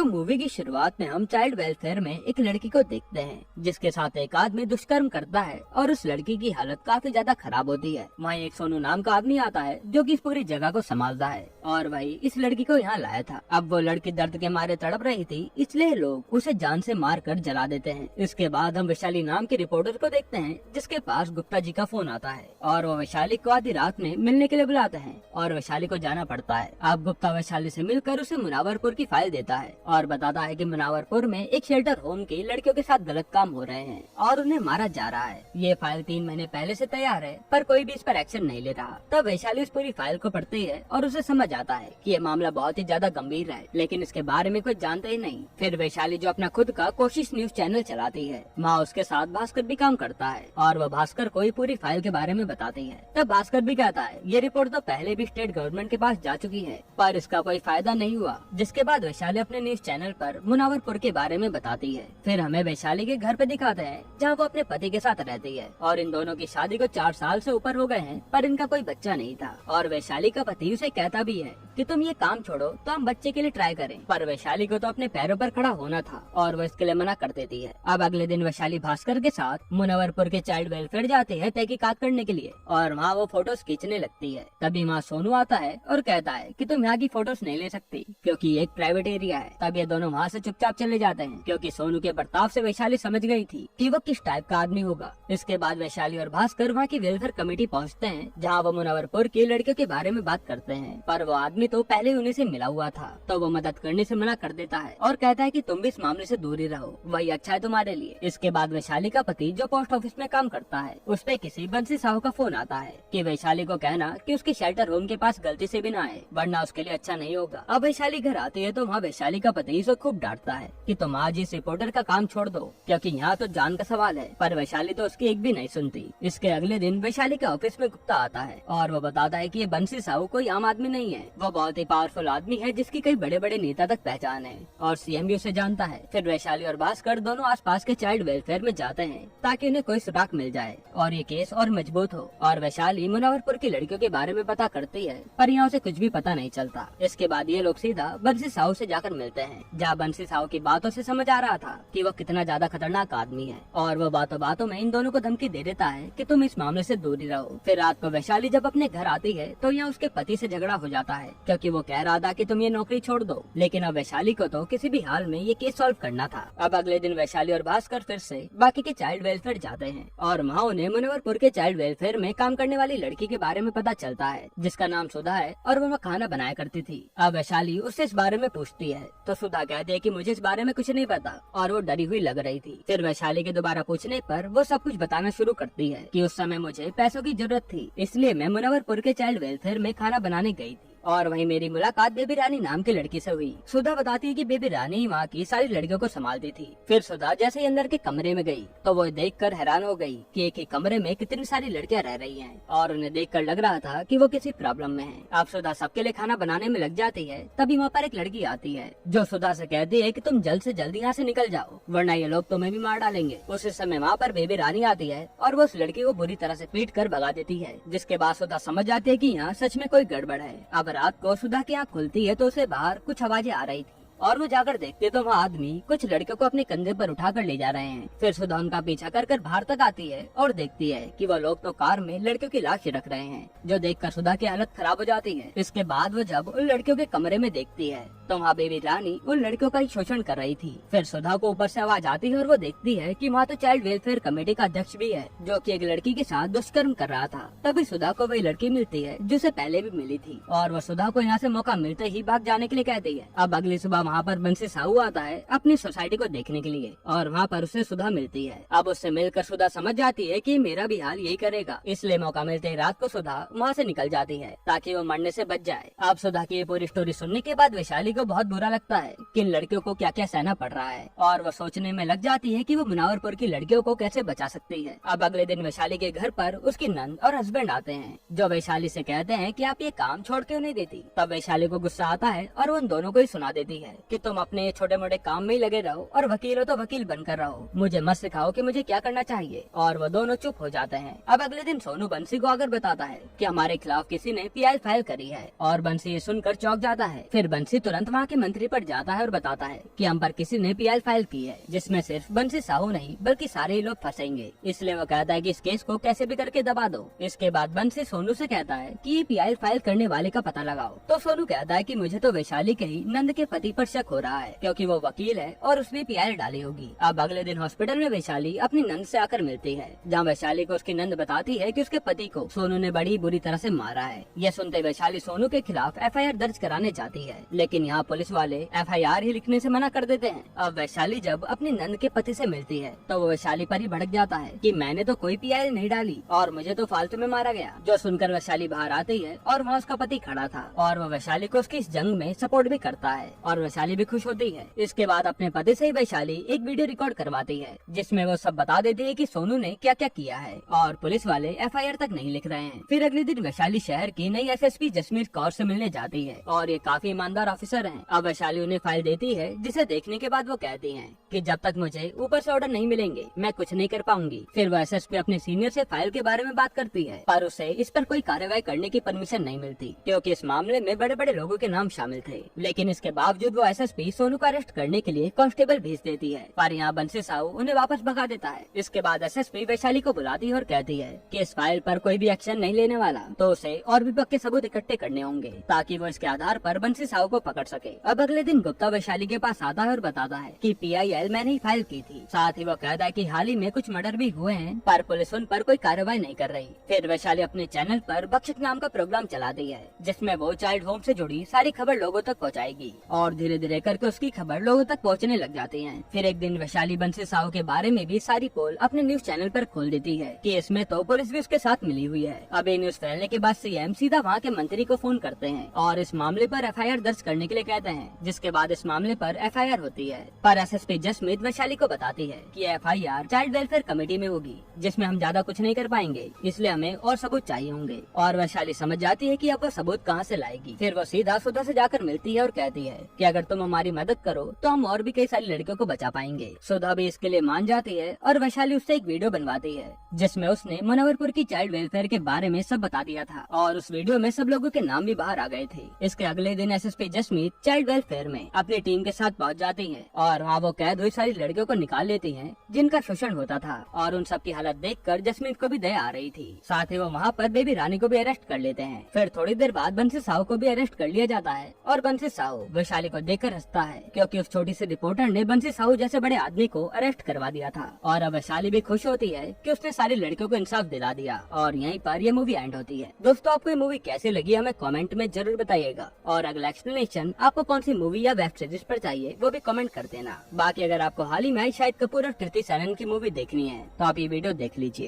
तो मूवी की शुरुआत में हम चाइल्ड वेलफेयर में एक लड़की को देखते हैं जिसके साथ एक आदमी दुष्कर्म करता है और उस लड़की की हालत काफी ज्यादा खराब होती है। वहीं एक सोनू नाम का आदमी आता है जो कि इस पूरी जगह को संभालता है और वही इस लड़की को यहाँ लाया था। अब वो लड़की दर्द के मारे तड़प रही थी, इसलिए लोग उसे जान से मार कर जला देते हैं। इसके बाद हम वैशाली नाम के रिपोर्टर को देखते हैं जिसके पास गुप्ता जी का फोन आता है और वो वैशाली को आधी रात में मिलने के लिए बुलाते हैं और वैशाली को जाना पड़ता है। अब गुप्ता वैशाली से मिलकर उसे मुनावरपुर की फाइल देता है और बताता है कि मुनावरपुर में एक शेल्टर होम की लड़कियों के साथ गलत काम हो रहे हैं और उन्हें मारा जा रहा है। ये फाइल 3 महीने पहले से तैयार है पर कोई भी इस पर एक्शन नहीं ले रहा। तब वैशाली उस पूरी फाइल को पढ़ती है और उसे समझ आता है कि ये मामला बहुत ही ज्यादा गंभीर है, लेकिन इसके बारे में कोई जानते ही नहीं। फिर वैशाली जो अपना खुद का कोशिश न्यूज चैनल चलाती है, वहाँ उसके साथ भास्कर भी काम करता है और वह भास्कर को पूरी फाइल के बारे में बताती है। तब भास्कर भी कहता है ये रिपोर्ट तो पहले भी स्टेट गवर्नमेंट के पास जा चुकी है पर इसका कोई फायदा नहीं हुआ। जिसके बाद वैशाली अपने न्यूज चैनल पर मुनावरपुर के बारे में बताती है। फिर हमें वैशाली के घर पे दिखाते हैं जहाँ वो अपने पति के साथ रहती है और इन दोनों की शादी को 4 साल से ऊपर हो गए हैं पर इनका कोई बच्चा नहीं था। और वैशाली का पति उसे कहता भी है कि तुम ये काम छोड़ो तो हम बच्चे के लिए ट्राई करें, पर वैशाली को तो अपने पैरों पर खड़ा होना था और वो इसके लिए मना कर देती है। अब अगले दिन वैशाली भास्कर के साथ मुनावरपुर के चाइल्ड वेलफेयर जाती है तहकीकात करने के लिए और वहाँ वो फोटोज खींचने लगती है। तभी वहाँ सोनू आता है और कहता है कि तुम यहाँ की फोटोज नहीं ले सकती क्योंकि ये एक प्राइवेट एरिया है। तब ये दोनों वहाँ से चुपचाप चले जाते हैं क्योंकि सोनू के बर्ताव से वैशाली समझ गई थी कि वो किस टाइप का आदमी होगा। इसके बाद वैशाली और भास्कर वहाँ की वेलफेयर कमेटी पहुँचते हैं जहाँ वो मुनावरपुर की लड़कियों के बारे में बात करते हैं, पर वो आदमी तो पहले उन्हीं से मिला हुआ था तो वो मदद करने से मना कर देता है और कहता है कि तुम भी इस मामले से दूर ही रहो, वही अच्छा है तुम्हारे लिए। इसके बाद वैशाली का पति जो पोस्ट ऑफिस में काम करता है उस पे किसी बंसी साहू का फोन आता है कि वैशाली को कहना कि उसके शेल्टर होम के पास गलती से भी ना आए वरना उसके लिए अच्छा नहीं होगा। अब वैशाली घर आती है तो वहाँ वैशाली का पति उसे खूब डांटता है कि तुम आज इस रिपोर्टर का काम छोड़ दो क्योंकि यहाँ तो जान का सवाल है, पर वैशाली तो उसकी एक भी नहीं सुनती। इसके अगले दिन वैशाली के ऑफिस में गुप्ता आता है और वो बताता है कि ये बंसी साहू कोई आम आदमी नहीं है, वो बहुत ही पावरफुल आदमी है जिसकी कई बड़े बड़े नेता तक पहचान है और सीएम भी उसे जानता है। फिर वैशाली और भास्कर दोनों आसपास के चाइल्ड वेलफेयर में जाते हैं ताकि उन्हें कोई सुराग मिल जाए और ये केस और मजबूत हो। और वैशाली मुनावरपुर की लड़कियों के बारे में पता करती है पर यहाँ उसे कुछ भी पता नहीं चलता। इसके बाद ये लोग सीधा बंसी साहू से जाकर मिलते हैं जहाँ बंसी साहू की बातों से समझ आ रहा था कि वो कितना ज्यादा खतरनाक आदमी है और वो बातों बातों में इन दोनों को धमकी दे देता है कि तुम इस मामले से दूर ही रहो। फिर रात को वैशाली जब अपने घर आती है तो यहाँ उसके पति से झगड़ा हो जाता है क्योंकि वो कह रहा था कि तुम ये नौकरी छोड़ दो, लेकिन अब वैशाली को तो किसी भी हाल में ये केस सॉल्व करना था। अब अगले दिन वैशाली और भास्कर फिर से बाकी के चाइल्ड वेलफेयर जाते हैं और वहाँ उन्हें मुनावरपुर के चाइल्ड वेलफेयर में काम करने वाली लड़की के बारे में पता चलता है जिसका नाम सुधा है और वो खाना बनाया करती थी। अब वैशाली उससे इस बारे में पूछती है तो सुधा कहती है कि मुझे इस बारे में कुछ नहीं पता और वो डरी हुई लग रही थी। फिर वैशाली के दोबारा पूछने पर वो सब कुछ बताना शुरू करती है कि उस समय मुझे पैसों की जरूरत थी इसलिए मैं मुनावरपुर के चाइल्ड वेलफेयर में खाना बनाने गई थी और वहीं मेरी मुलाकात बेबी रानी नाम की लड़की से हुई। सुधा बताती है कि बेबी रानी ही वहाँ की सारी लड़कियों को संभालती थी। फिर सुधा जैसे ही अंदर के कमरे में गई तो वो देखकर हैरान हो गई कि एक ही कमरे में कितनी सारी लड़कियां रह रही हैं और उन्हें देखकर लग रहा था कि वो किसी प्रॉब्लम में है। अब सुधा सबके लिए खाना बनाने में लग जाती है तभी वहाँ पर एक लड़की आती है जो सुधा से कहती है कि तुम जल्द से जल्द यहाँ से निकल जाओ वरना ये लोग तुम्हें भी मार डालेंगे। उसी समय वहाँ पर बेबी रानी आती है और वो उस लड़की को बुरी तरह से पीट कर भगा देती है, जिसके बाद सुधा समझ जाती है कि यहाँ सच में कोई गड़बड़ है। अब रात को सुधा की आँख खुलती है तो उसे बाहर कुछ आवाजें आ रही थी और वो जाकर देखते तो वहाँ आदमी कुछ लड़कियों को अपने कंधे पर उठाकर ले जा रहे हैं। फिर सुधा उनका पीछा कर बाहर तक आती है और देखती है कि वो लोग तो कार में लड़कियों की लाश रख रहे हैं, जो देखकर सुधा की हालत खराब हो जाती है। इसके बाद वो जब उन लड़कियों के कमरे में देखती है तो वहाँ बेबी रानी उन लड़कियों का ही शोषण कर रही थी। फिर सुधा को ऊपर से आवाज आती है और वो देखती है कि वहाँ तो चाइल्ड वेलफेयर कमेटी का अध्यक्ष भी है जो कि एक लड़की के साथ दुष्कर्म कर रहा था। तभी सुधा को वही लड़की मिलती है जिसे पहले भी मिली थी और वो सुधा को यहाँ से मौका मिलते ही भाग जाने के लिए कहती है। अब अगली सुबह वहाँ पर बंसी साहू आता है अपनी सोसाइटी को देखने के लिए और वहाँ पर उसे सुधा मिलती है। अब उससे मिलकर सुधा समझ जाती है कि मेरा भी हाल यही करेगा, इसलिए मौका मिलते ही रात को सुधा वहाँ से निकल जाती है ताकि वो मरने से बच जाए। अब सुधा की ये पूरी स्टोरी सुनने के बाद वैशाली को बहुत बुरा लगता है कि इन लड़कियों को क्या क्या सहना पड़ रहा है और वो सोचने में लग जाती है कि वो मुनावरपुर की लड़कियों को कैसे बचा सकती है। अब अगले दिन वैशाली के घर पर उसकी नंद और हस्बैंड आते हैं जो वैशाली से कहते हैं कि आप ये काम छोड़ क्यों नहीं देती। तब वैशाली को गुस्सा आता है और वो उन दोनों को ही सुना देती है है कि तुम अपने छोटे मोटे काम में ही लगे रहो और वकील हो तो वकील बनकर रहो, मुझे मत सिखाओ कि मुझे क्या करना चाहिए। और वो दोनों चुप हो जाते हैं। अब अगले दिन सोनू बंसी को आकर बताता है कि हमारे खिलाफ किसी ने पीआई फाइल करी है और बंसी ये सुनकर चौंक जाता है। फिर बंसी तुरंत वहाँ के मंत्री पर जाता है और बताता है कि हम पर किसी ने पीआई फाइल की है, जिसमें सिर्फ बंसी साहू नहीं बल्कि सारे ही लोग फंसेंगे। इसलिए वो कहता है कि इस केस को कैसे भी करके दबा दो। इसके बाद बंसी सोनू से कहता है कि ये पीआई फाइल करने वाले का पता लगाओ। तो सोनू कहता है कि मुझे तो वैशाली के ही नंद के पति पर शक हो रहा है, क्योंकि वो वकील है और उसने पीआई डाली होगी। अब अगले दिन हॉस्पिटल में वैशाली अपनी नंद से आकर मिलती है, जहाँ वैशाली को उसकी नंद बताती है कि उसके पति को सोनू ने बड़ी बुरी तरह से मारा है। यह सुनते वैशाली सोनू के खिलाफ एफआईआर दर्ज कराने जाती है, लेकिन यहाँ पुलिस वाले एफआईआर ही लिखने से मना कर देते हैं। अब वैशाली जब अपनी नंद के पति से मिलती है तो वो वैशाली पर ही भड़क जाता है कि मैंने तो कोई पीआई नहीं डाली और मुझे तो फालतू में मारा गया। जो सुनकर वैशाली बाहर आती है और वहाँ उसका पति खड़ा था और वो वैशाली को उसकी इस जंग में सपोर्ट भी करता है और वैशाली भी खुश होती है। इसके बाद अपने पति से ही वैशाली एक वीडियो रिकॉर्ड करवाती है, जिसमें वो सब बता देती है कि सोनू ने क्या क्या किया है और पुलिस वाले एफआईआर तक नहीं लिख रहे हैं। फिर अगले दिन वैशाली शहर की नई एसएसपी जसमीत कौर से मिलने जाती है और ये काफी ईमानदार ऑफिसर हैं। अब वैशाली उन्हें फाइल देती है, जिसे देखने के बाद वो कहती हैं कि जब तक मुझे ऊपर से ऑर्डर नहीं मिलेंगे मैं कुछ नहीं कर पाऊंगी। फिर वो एसएसपी अपने सीनियर से फाइल के बारे में बात करती है, पर उसे इस पर कोई कार्रवाई करने की परमिशन नहीं मिलती, क्योंकि इस मामले में बड़े बड़े लोगों के नाम शामिल थे। लेकिन इसके बावजूद वो एसएसपी सोनू को अरेस्ट करने के लिए कांस्टेबल भेज देती है, पर यहाँ बंसी साहू उन्हें वापस भगा देता है। इसके बाद एसएसपी वैशाली को बुलाती है और कहती है कि इस फाइल पर कोई भी एक्शन नहीं लेने वाला, तो उसे और भी पक्के सबूत इकट्ठे करने होंगे ताकि वो इसके आधार पर बंसी साहू को पकड़ सके। अब अगले दिन गुप्ता वैशाली के पास आता है और बताता है कि पीआईएल मैंने ही फाइल की थी। साथ ही वो कहता है कि हाल ही में कुछ मर्डर भी हुए हैं, पर पुलिस उन पर कोई कार्रवाई नहीं कर रही। फिर वैशाली अपने चैनल पर बख्शिश नाम का प्रोग्राम चलाती है, जिसमें वो चाइल्ड होम से जुड़ी सारी खबर लोगों तक पहुंचाएगी और धीरे धीरे करके उसकी खबर लोगों तक पहुंचने लग जाती है। फिर एक दिन वैशाली बंसी साहू के बारे में भी सारी पोल अपने न्यूज चैनल पर खोल देती है कि इसमें तो पुलिस भी उसके साथ मिली हुई है। अब ये न्यूज फैलने के बाद सीएम सीधा वहाँ के मंत्री को फोन करते हैं और इस मामले पर एफआईआर दर्ज करने के लिए कहते हैं, जिसके बाद इस मामले पर एफआईआर होती है। पर एसएसपी जसमीत वैशाली को बताती है कि एफआईआर चाइल्ड वेलफेयर कमेटी में होगी, जिसमें हम ज्यादा कुछ नहीं कर पाएंगे, इसलिए हमें और सबूत चाहिए होंगे। और वैशाली समझ जाती है कि अब वो सबूत कहाँ से लाएगी। फिर वो सीधा सुधा से जाकर मिलती है और कहती है कि अगर तुम हमारी मदद करो तो हम और भी कई सारी लड़कियों को बचा पाएंगे। सुधा भी इसके लिए मान जाती है और वैशाली उससे एक वीडियो बनवाती है, जिसमें उसने मुनव्वरपुर की चाइल्ड वेलफेयर के बारे में सब बता दिया था और उस वीडियो में सब लोगों के नाम भी बाहर आ गए थे। इसके अगले दिन एसएसपी जसमीत चाइल्ड वेलफेयर में अपनी टीम के साथ पहुंच जाती है और वहाँ वो कैद हुई सारी लड़कियों को निकाल लेती हैं, जिनका शोषण होता था और उन सब की हालत देखकर जसमीत को भी दया आ रही थी। साथ ही वो वहाँ पर बेबी रानी को भी अरेस्ट कर लेते हैं। फिर थोड़ी देर बाद बंसी साहू को भी अरेस्ट कर लिया जाता है और बंसी साहू वैशाली को देखकर हंसता है, क्योंकि उस छोटी सी रिपोर्टर ने बंसी साहू जैसे बड़े आदमी को अरेस्ट करवा दिया था। और अब वैशाली भी खुश होती है कि उसने सारी लड़कियों को इंसाफ दिला दिया और यहीं पर ये मूवी एंड होती है। दोस्तों, आपको ये मूवी कैसी लगी हमें कमेंट में जरूर बताइएगा और अगला एक्सप्लेनेशन आपको कौन सी मूवी या वेब सीरीज पर चाहिए वो भी कमेंट कर देना। बाकी अगर आपको हाल ही में शाहिद कपूर और कृति सेनन की मूवी देखनी है तो आप ये वीडियो देख लीजिए।